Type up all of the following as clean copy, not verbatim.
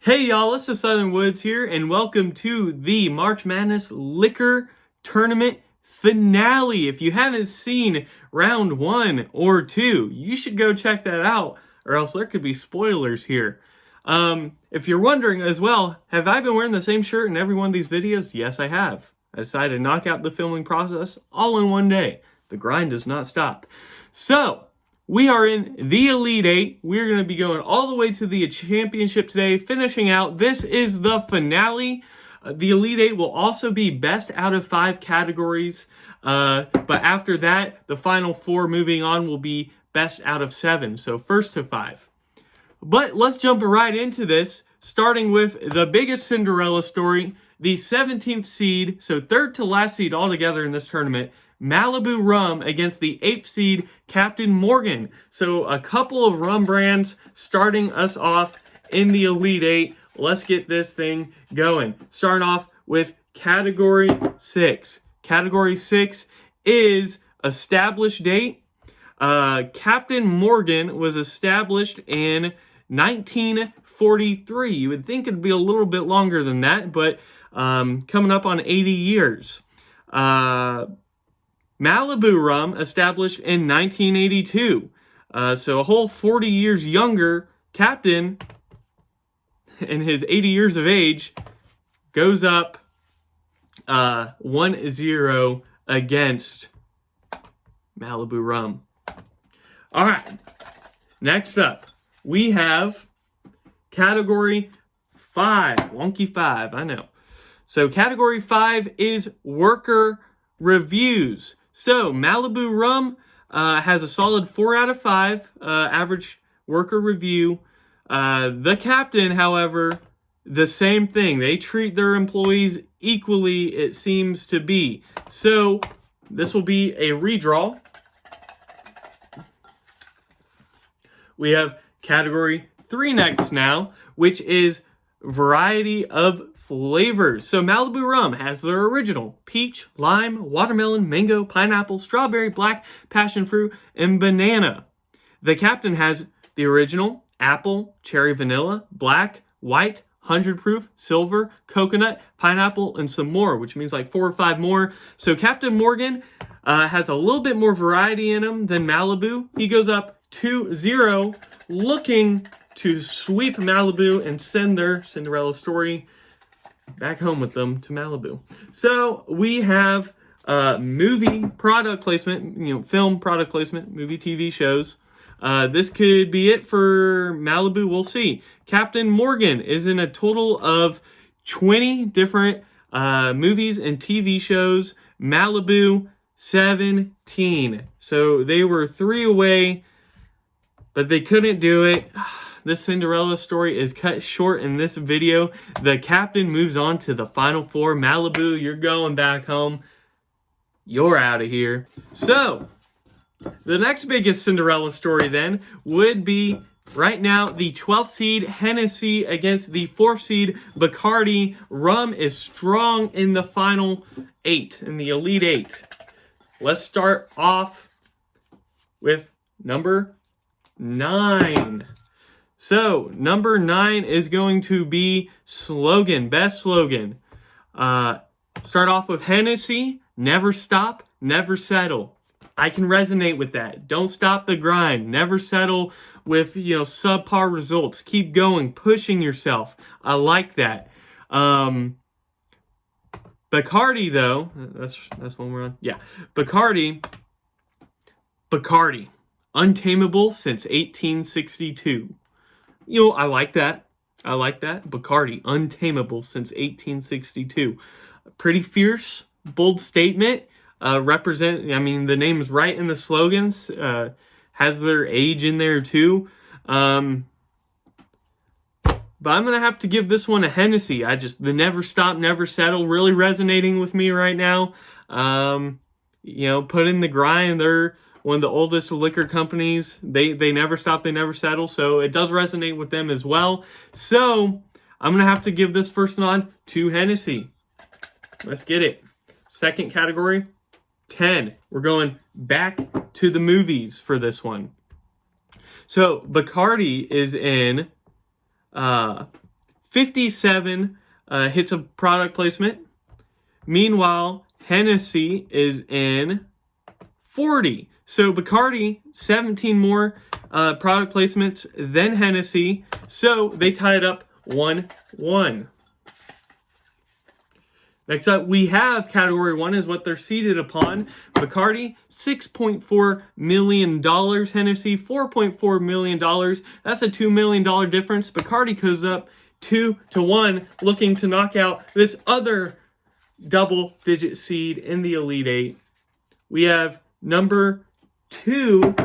Hey y'all, it's the Southern Woods here, and welcome to the March Madness Liquor Tournament finale. If you haven't seen round 1 or 2, you should go check that out, or else there could be spoilers here. If you're wondering as well, have I been wearing the same shirt in every one of these videos? Yes, I have. I decided to knock out the filming process all in one day. The grind does not stop. So, we are in the Elite Eight. We're going to be going all the way to the championship today, finishing out. This is the finale. The Elite Eight will also be best out of 5 categories. But after that, the final 4 moving on will be best out of 7. So first to 5. But let's jump right into this, starting with the biggest Cinderella story, the 17th seed, so third to last seed altogether in this tournament, Malibu Rum against the 8th seed, Captain Morgan. So a couple of rum brands starting us off in the Elite Eight. Let's get this thing going. Starting off with Category 6. Category 6 is established date. Captain Morgan was established in 1943. You would think it'd be a little bit longer than that, but coming up on 80 years. Malibu Rum established in 1982. So a whole 40 years younger. Captain, in his 80 years of age, goes up 1-0 against Malibu Rum. All right, next up, we have Category 5. Wonky 5, I know. So Category 5 is Worker Reviews. So Malibu Rum has a solid 4 out of 5 average worker review. The Captain, however, the same thing. They treat their employees equally, it seems to be. So this will be a redraw. We have Category 3 next now, which is Variety of Flavors. So Malibu Rum has their original peach, lime, watermelon, mango, pineapple, strawberry, black, passion fruit, and banana. The Captain has the original apple, cherry vanilla, black, white, 100 proof, silver, coconut, pineapple, and some more, which means like 4 or 5 more. So Captain Morgan has a little bit more variety in him than Malibu. He goes up 2-0, looking to sweep Malibu and send their Cinderella story back home with them to Malibu. So we have movie product placement, film product placement, movie TV shows. This could be it for Malibu. We'll see. Captain Morgan is in a total of 20 different movies and TV shows. Malibu, 17. So they were 3 away, but they couldn't do it. This Cinderella story is cut short in this video. The Captain moves on to the final 4. Malibu, you're going back home. You're out of here. So, the next biggest Cinderella story then would be right now the 12th seed Hennessy against the 4th seed Bacardi. Rum is strong in the final 8, in the Elite 8. Let's start off with number 9. So, number 9 is going to be slogan, best slogan. Start off with Hennessy, never stop, never settle. I can resonate with that. Don't stop the grind. Never settle with, subpar results. Keep going, pushing yourself. I like that. Bacardi, though, that's one we're on. Yeah, Bacardi, untamable since 1862. I like that. Bacardi, untamable since 1862. Pretty fierce, bold statement. The name is right in the slogans. Has their age in there too. But I'm going to have to give this one a Hennessy. The never stop, never settle really resonating with me right now. Put in the grind. They're one of the oldest liquor companies. They never stop, they never settle. So it does resonate with them as well. So I'm going to have to give this first nod to Hennessy. Let's get it. Second category, 10. We're going back to the movies for this one. So Bacardi is in 57 hits of product placement. Meanwhile, Hennessy is in 40. So Bacardi, 17 more product placements than Hennessy. So they tied up 1-1. Next up, we have category 1 is what they're seated upon. Bacardi, $6.4 million. Hennessy, $4.4 million. That's a $2 million difference. Bacardi goes up 2-1, looking to knock out this other double-digit seed in the Elite Eight. We have number 2.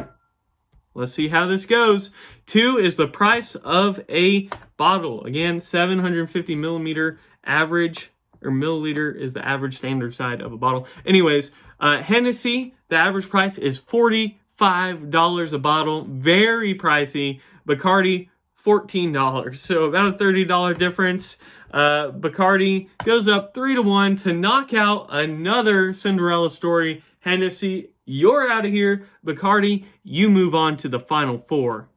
Let's see how this goes. 2 is the price of a bottle. Again, 750 millimeter average, or milliliter is the average standard size of a bottle. Anyways, Hennessy, the average price is $45 a bottle. Very pricey. Bacardi, $14. So about a $30 difference. Bacardi goes up 3-1 to knock out another Cinderella story. Hennessy, you're out of here. Bacardi, you move on to the final 4.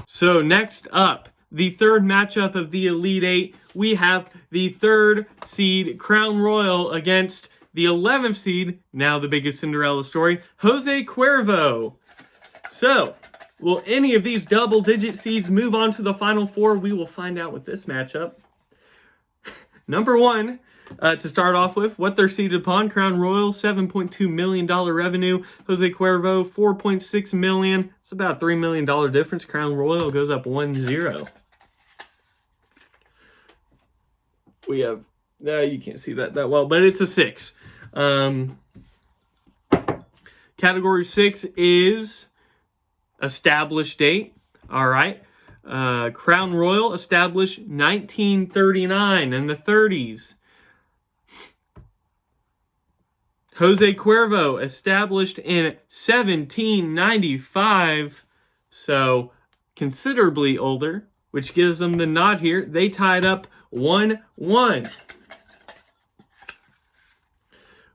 So next up, the third matchup of the Elite Eight, we have the 3rd seed Crown Royal against the 11th seed, now the biggest Cinderella story, Jose Cuervo. So, will any of these double-digit seeds move on to the final 4? We will find out with this matchup. Number 1, to start off with, what they're seated upon, Crown Royal, $7.2 million revenue. Jose Cuervo, $4.6 million. It's about a $3 million difference. Crown Royal goes up 1-0. We have, you can't see that well, but it's a 6. Category 6 is established date. All right. Crown Royal established 1939 in the 30s. Jose Cuervo established in 1795, so considerably older, which gives them the nod here. They tied up 1-1.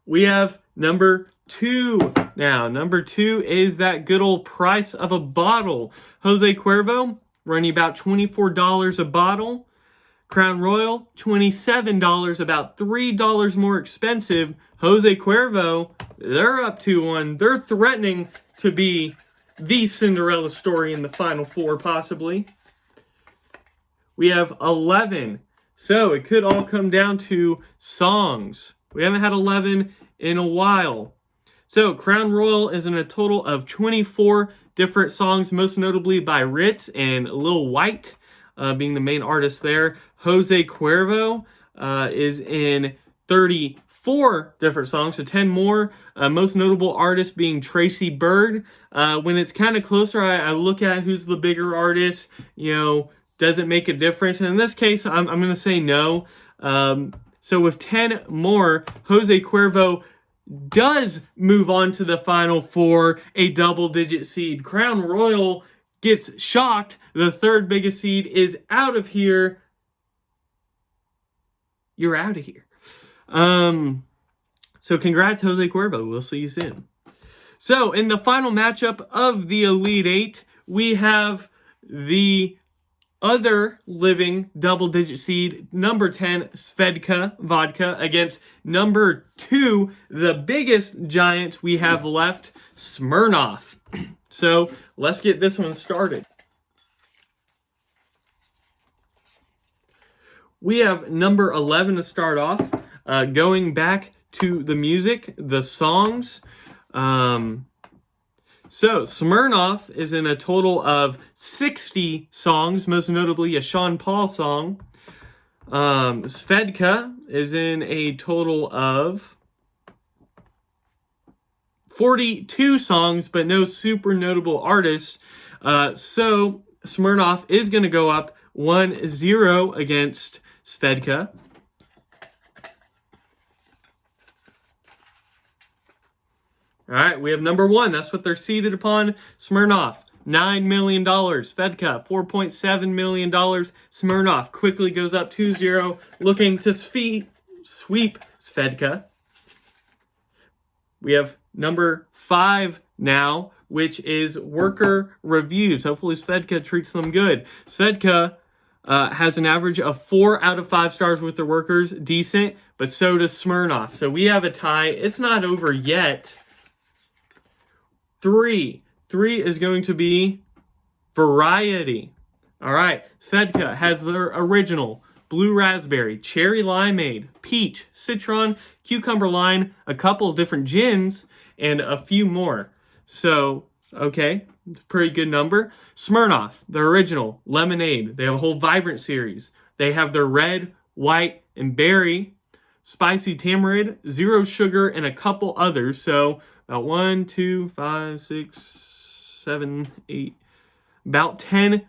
We have number 2 now. Number 2 is that good old price of a bottle. Jose Cuervo running about $24 a bottle. Crown Royal, $27, about $3 more expensive. Jose Cuervo, they're up 2-1. They're threatening to be the Cinderella story in the final 4, possibly. We have 11. So it could all come down to songs. We haven't had 11 in a while. So Crown Royal is in a total of 24 different songs, most notably by Ritz and Lil White, being the main artist there. Jose Cuervo is in 34 different songs, so 10 more. Most notable artist being Tracy Byrd. When it's kind of closer, I look at who's the bigger artist. Does it make a difference? And in this case, I'm going to say no. So with 10 more, Jose Cuervo does move on to the final 4, a double-digit seed. Crown Royal gets shocked. The 3rd biggest seed is out of here. You're out of here. So congrats, Jose Cuervo. We'll see you soon. So in the final matchup of the Elite Eight, we have the other living double-digit seed, number 10, Svedka Vodka, against number 2, the biggest giant we have left, Smirnoff. So let's get this one started. We have number 11 to start off. Going back to the music, the songs. So Smirnoff is in a total of 60 songs, most notably a Sean Paul song. Svedka is in a total of 42 songs, but no super notable artists. So Smirnoff is going to go up 1-0 against Svedka. All right, we have number 1. That's what they're seated upon. Smirnoff, $9 million. Svedka, $4.7 million. Smirnoff quickly goes up 2-0, looking to sweep Svedka. We have number 5 now, which is Worker Reviews. Hopefully Svedka treats them good. Svedka has an average of 4 out of 5 stars with their workers. Decent, but so does Smirnoff. So we have a tie. It's not over yet. 3 is going to be Variety. All right, Svedka has their original blue raspberry, cherry limeade, peach, citron, cucumber lime, a couple of different gins, and a few more. So, okay, it's a pretty good number. Smirnoff, their original lemonade. They have a whole vibrant series. They have their red, white, and berry, spicy tamarind, zero sugar, and a couple others. So about 1, 2, 5, 6, 7, 8, about 10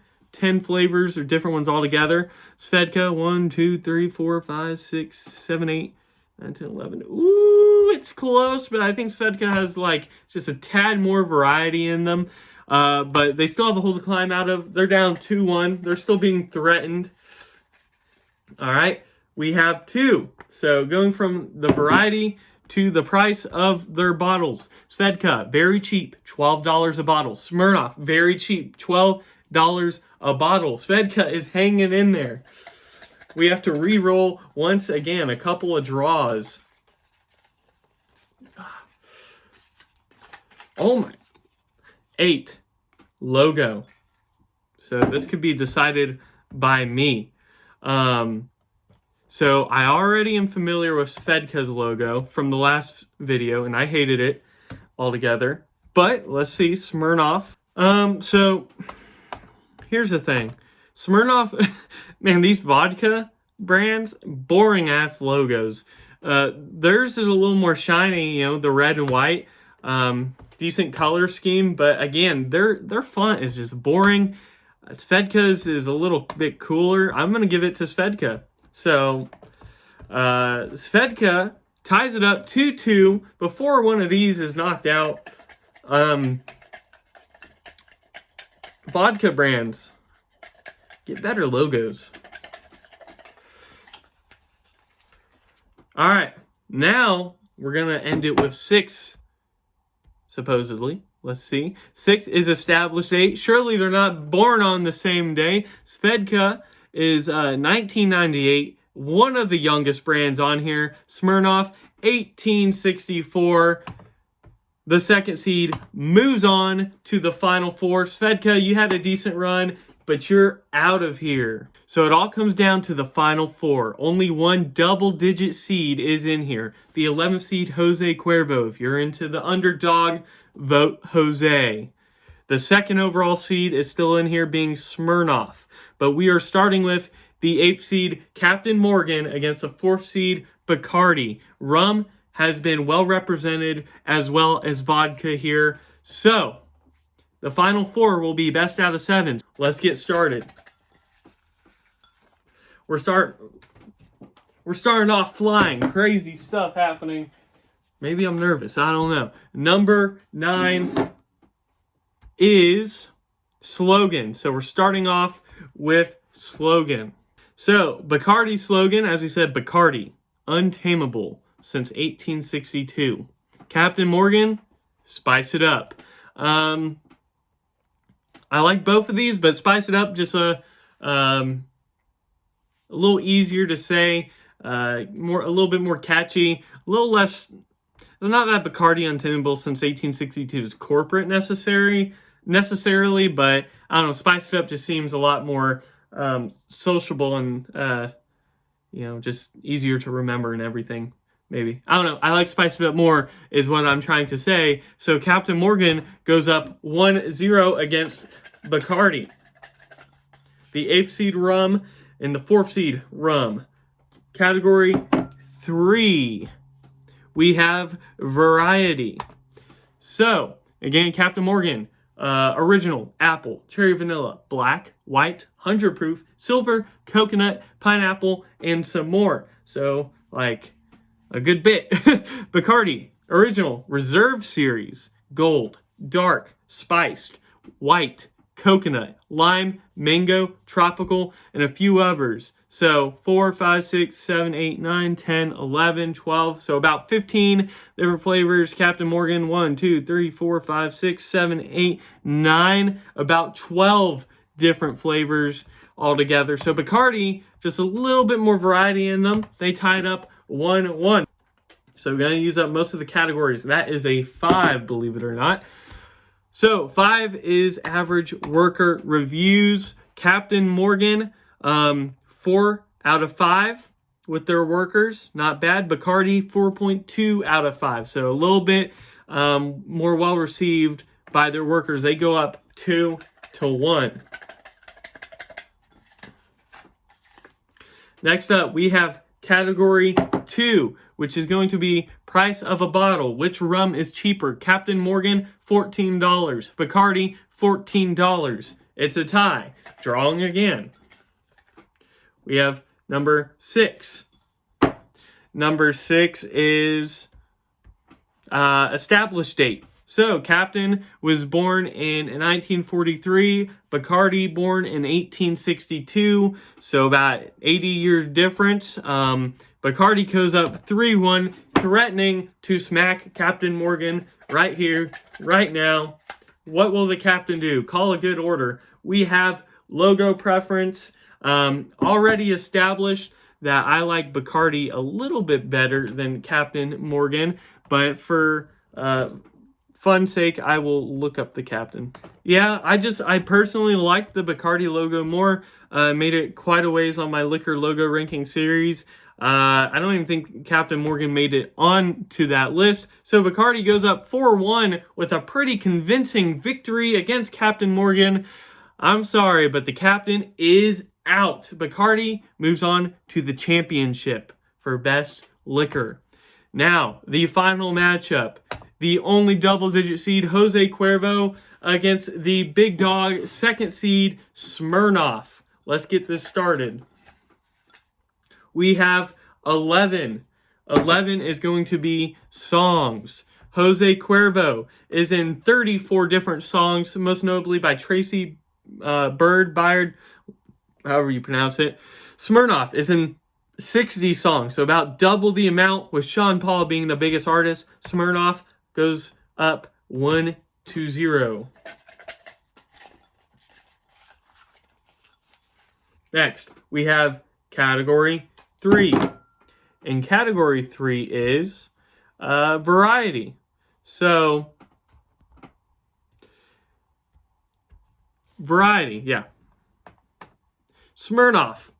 flavors or different ones altogether. Svedka, 1, 2, 3, 4, 5, 6, 7, 8, 9, 10, 11. Ooh, it's close, but I think Svedka has like just a tad more variety in them. But they still have a hole to climb out of. They're down 2-1. They're still being threatened. All right, we have 2. So going from the variety to the price of their bottles. Svedka, very cheap, $12 a bottle. Smirnoff, very cheap, $12 a bottle. Svedka is hanging in there. We have to re-roll once again, a couple of draws. Oh my. 8, logo. So this could be decided by me. So I already am familiar with Svedka's logo from the last video, and I hated it altogether. But let's see, Smirnoff. So here's the thing. Smirnoff, man, these vodka brands, boring ass logos. Theirs is a little more shiny, you know, the red and white. Decent color scheme, but again, their font is just boring. Svedka's is a little bit cooler. I'm gonna give it to Svedka. So, Svedka ties it up 2-2 before one of these is knocked out. Vodka brands, get better logos. All right, now we're going to end it with 6, supposedly. Let's see. 6 is established date. Surely they're not born on the same day. Svedka is 1998, one of the youngest brands on here. Smirnoff, 1864. The second seed moves on to the final 4. Svedka, you had a decent run, but you're out of here. So it all comes down to the final 4. Only one double-digit seed is in here. The 11th seed, Jose Cuervo. If you're into the underdog, vote Jose. The second overall seed is still in here, being Smirnoff. But we are starting with the 8th seed, Captain Morgan, against the 4th seed, Bacardi. Rum has been well represented, as well as vodka here. So, the final 4 will be best out of 7. Let's get started. We're starting off flying. Crazy stuff happening. Maybe I'm nervous. I don't know. Number 9 is Slogan. So we're starting off with Slogan. So, Bacardi's slogan, as we said, Bacardi, untamable since 1862. Captain Morgan, spice it up. I like both of these, but spice it up just a little easier to say, a little bit more catchy, a little less. It's not that Bacardi untamable since 1862 is corporate necessarily, but I don't know. Spice it up just seems a lot more sociable and just easier to remember and everything. Maybe. I don't know. I like Spice It Up more is what I'm trying to say. So Captain Morgan goes up 1-0 against Bacardi. The 8th seed rum and the 4th seed rum. Category 3. We have variety. So, again, Captain Morgan. Original, apple, cherry vanilla, black, white, 100 proof, silver, coconut, pineapple, and some more. So, like, a good bit. Bacardi, original, reserve series, gold, dark, spiced, white, coconut, lime, mango, tropical, and a few others. So 4, 5, 6, 7, 8, 9, 10, 11, 12. So about 15 different flavors. Captain Morgan, 1, 2, 3, 4, 5, 6, 7, 8, 9. About 12 different flavors altogether. So Bacardi, just a little bit more variety in them. They tied up 1-1. So we're going to use up most of the categories. That is a 5, believe it or not. So 5 is average worker reviews. Captain Morgan, 4 out of 5 with their workers. Not bad. Bacardi, 4.2 out of 5. So a little bit more well received by their workers. They go up 2-1. Next up, we have category 2, which is going to be price of a bottle. Which rum is cheaper? Captain Morgan, $14. Bacardi, $14. It's a tie. Drawing again. We have number 6. Number 6 is established date. So, Captain was born in 1943, Bacardi born in 1862, so about 80-year difference. Bacardi goes up 3-1, threatening to smack Captain Morgan right here, right now. What will the captain do? Call a good order. We have logo preference already established that I like Bacardi a little bit better than Captain Morgan, but for fun's sake, I will look up the captain. Yeah, I personally like the Bacardi logo more. Made it quite a ways on my liquor logo ranking series. I don't even think Captain Morgan made it on to that list. So Bacardi goes up 4-1 with a pretty convincing victory against Captain Morgan. I'm sorry, but the captain is out. Bacardi moves on to the championship for best liquor. Now, the final matchup. The only double-digit seed, Jose Cuervo, against the big dog, second seed, Smirnoff. Let's get this started. We have 11. 11 is going to be songs. Jose Cuervo is in 34 different songs, most notably by Tracy Byard, however you pronounce it. Smirnoff is in 60 songs, so about double the amount, with Sean Paul being the biggest artist. Smirnoff goes up 1-0. Next, we have category 3. And category 3 is variety. So, variety, yeah. Smirnoff,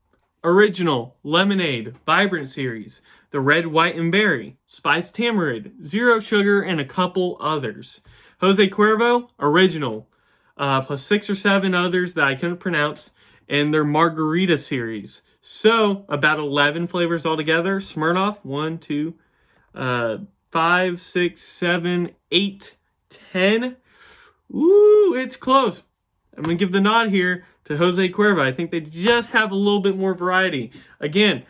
Original, Lemonade, Vibrant Series, the Red, White, and Berry, Spiced Tamarind, Zero Sugar, and a couple others. Jose Cuervo, Original, plus 6 or 7 others that I couldn't pronounce, and their Margarita Series. So, about 11 flavors altogether. Smirnoff, 1, 2, 5, 6, 7, 8, 10. Ooh, it's close. I'm going to give the nod here to Jose Cuervo. I think they just have a little bit more variety. Again,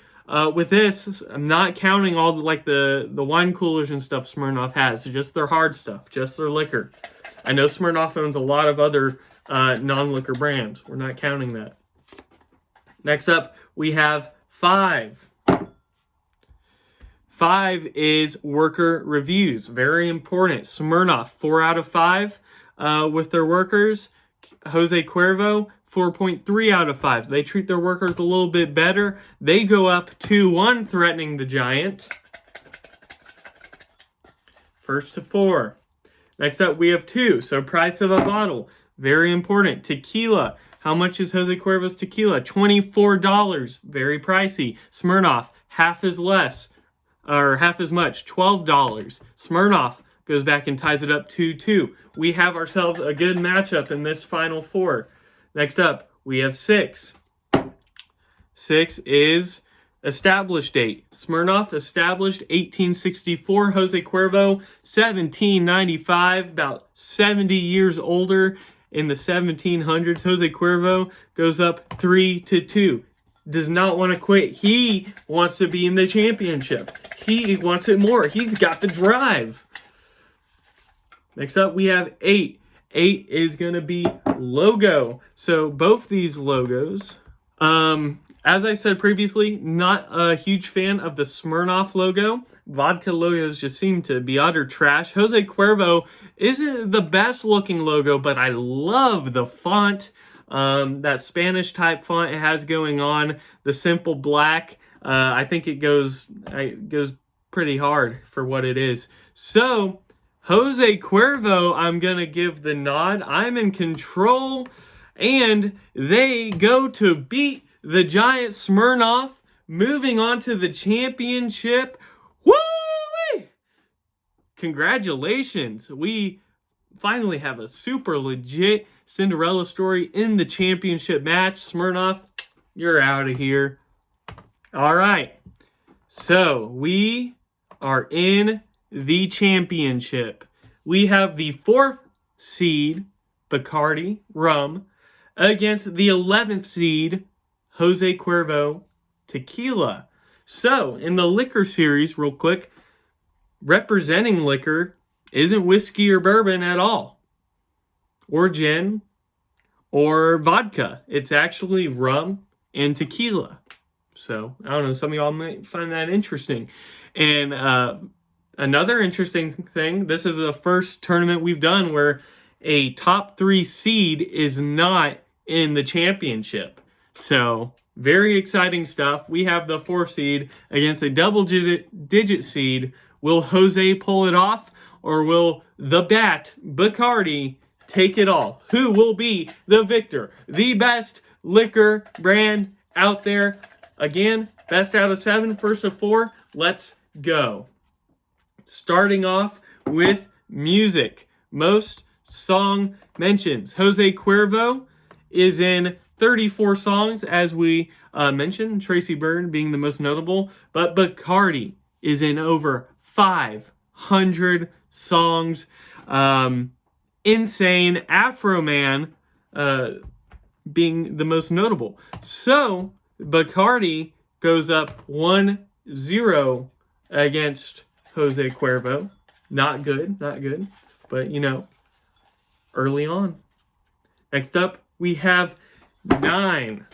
with this, I'm not counting all the wine coolers and stuff Smirnoff has. So just their hard stuff, just their liquor. I know Smirnoff owns a lot of other non-liquor brands. We're not counting that. Next up, we have 5. 5 is worker reviews. Very important. Smirnoff, 4 out of 5 with their workers. Jose Cuervo, 4.3 out of 5. They treat their workers a little bit better. They go up 2-1, threatening the giant. First to 4. Next up, we have 2. So price of a bottle. Very important. Tequila. How much is Jose Cuervo's tequila? $24. Very pricey. Smirnoff, half as much, $12. Smirnoff goes back and ties it up 2-2. We have ourselves a good matchup in this final 4. Next up, we have 6. 6 is established date. Smirnoff, established 1864. Jose Cuervo, 1795, about 70 years older in the 1700s. Jose Cuervo goes up 3-2. Does not want to quit. He wants to be in the championship. He wants it more. He's got the drive. Next up, we have 8. 8 is going to be logo. So both these logos, as I said previously, not a huge fan of the Smirnoff logo. Vodka logos just seem to be utter trash. Jose Cuervo isn't the best looking logo, but I love the font. that Spanish type font it has going on, the simple black. I think it goes pretty hard for what it is. So, Jose Cuervo, I'm going to give the nod. I'm in control. And they go to beat the Giant Smirnoff, moving on to the championship. Woo! Congratulations. We finally have a super legit Cinderella story in the championship match. Smirnoff, you're out of here. All right. So we are in the championship. We have the 4th seed, Bacardi Rum, against the 11th seed, Jose Cuervo Tequila. So, in the liquor series, real quick, representing liquor isn't whiskey or bourbon at all, or gin, or vodka. It's actually rum and tequila. So, I don't know, some of y'all might find that interesting. And another interesting thing, this is the first tournament we've done where a top 3 seed is not in the championship. So, very exciting stuff. We have the 4th seed against a double-digit seed. Will Jose pull it off, or will the Bat, Bacardi, take it all? Who will be the victor? The best liquor brand out there. Again, best out of 7, first of 4. Let's go. Starting off with music. Most song mentions. Jose Cuervo is in 34 songs, as we mentioned, Tracy Byrne being the most notable, but Bacardi is in over 500 songs. Insane, Afro Man being the most notable. So, Bacardi goes up 1-0 against Jose Cuervo. Not good, but early on. Next up, we have 9.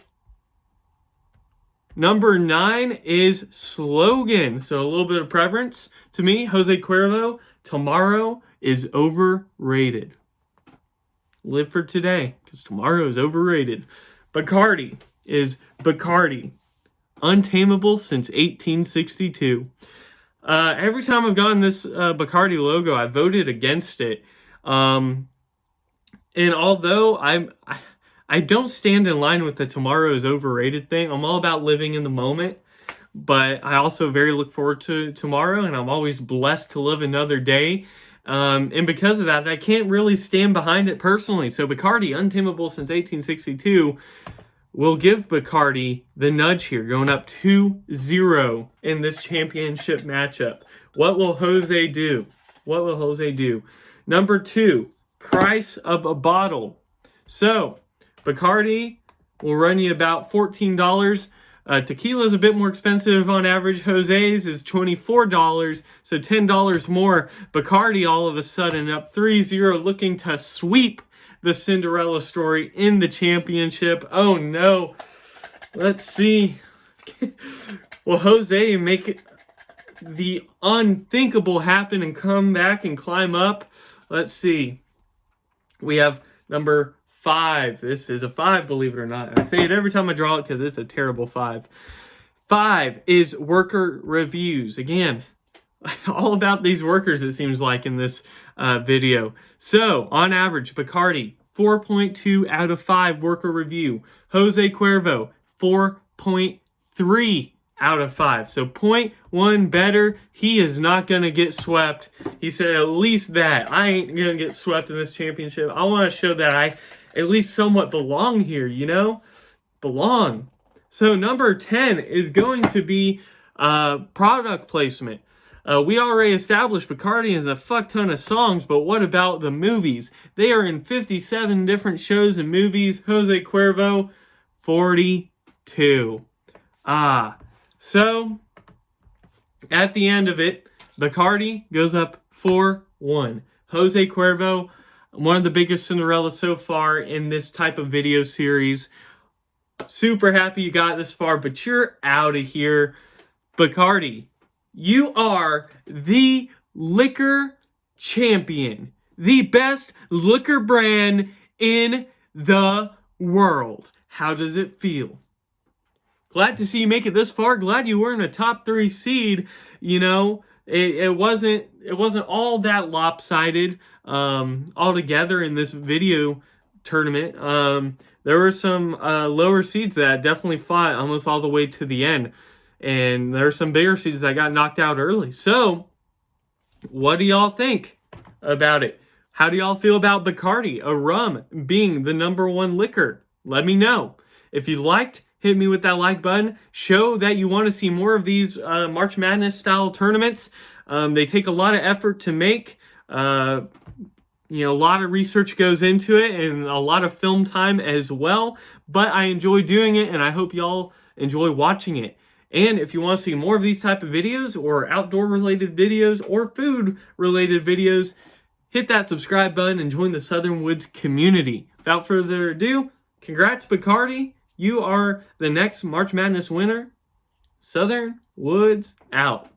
Number 9 is Slogan. So a little bit of preference to me. Jose Cuervo, tomorrow is overrated. Live for today, because tomorrow is overrated. Bacardi is Bacardi. Untamable since 1862. Every time I've gotten this Bacardi logo, I voted against it. And although I don't stand in line with the tomorrow is overrated thing. I'm all about living in the moment, but I also very look forward to tomorrow, and I'm always blessed to live another day. And because of that, I can't really stand behind it personally. So Bacardi, untamable since 1862, will give Bacardi the nudge here, going up 2-0 in this championship matchup. What will Jose do? Number 2, price of a bottle. So, Bacardi will run you about $14. Tequila is a bit more expensive on average. Jose's is $24, so $10 more. Bacardi all of a sudden up 3-0, looking to sweep the Cinderella story in the championship. Oh no. Let's see. Will Jose make the unthinkable happen and come back and climb up? Let's see. We have number 5. This is a 5, believe it or not. I say it every time I draw it because it's a terrible 5. 5 is worker reviews. Again, all about these workers, it seems like, in this video. So, on average, Bacardi, 4.2 out of 5 worker review. Jose Cuervo, 4.3 out of 5. So 0.1 better. He is not going to get swept. He said at least that. I ain't going to get swept in this championship. I want to show that I at least somewhat belong here, Belong. So number 10 is going to be product placement. We already established Bacardi has a fuck ton of songs, but what about the movies? They are in 57 different shows and movies. Jose Cuervo, 42. So at the end of it, Bacardi goes up 4-1. Jose Cuervo, one of the biggest Cinderellas so far in this type of video series. Super happy you got this far, but you're out of here. Bacardi, you are the liquor champion. The best liquor brand in the world. How does it feel? Glad to see you make it this far. Glad you weren't a top 3 seed. You know, it wasn't all that lopsided altogether in this video tournament. There were some lower seeds that definitely fought almost all the way to the end, and there were some bigger seeds that got knocked out early. So, what do y'all think about it? How do y'all feel about Bacardi, a rum, being the #1 liquor? Let me know. If you liked, hit me with that like button. Show that you want to see more of these March Madness style tournaments. They take a lot of effort to make. You know, a lot of research goes into it and a lot of film time as well. But I enjoy doing it, and I hope y'all enjoy watching it. And if you want to see more of these type of videos, or outdoor related videos, or food related videos, hit that subscribe button and join the Southern Woods community. Without further ado, congrats Bacardi. You are the next March Madness winner. Southern Woods out.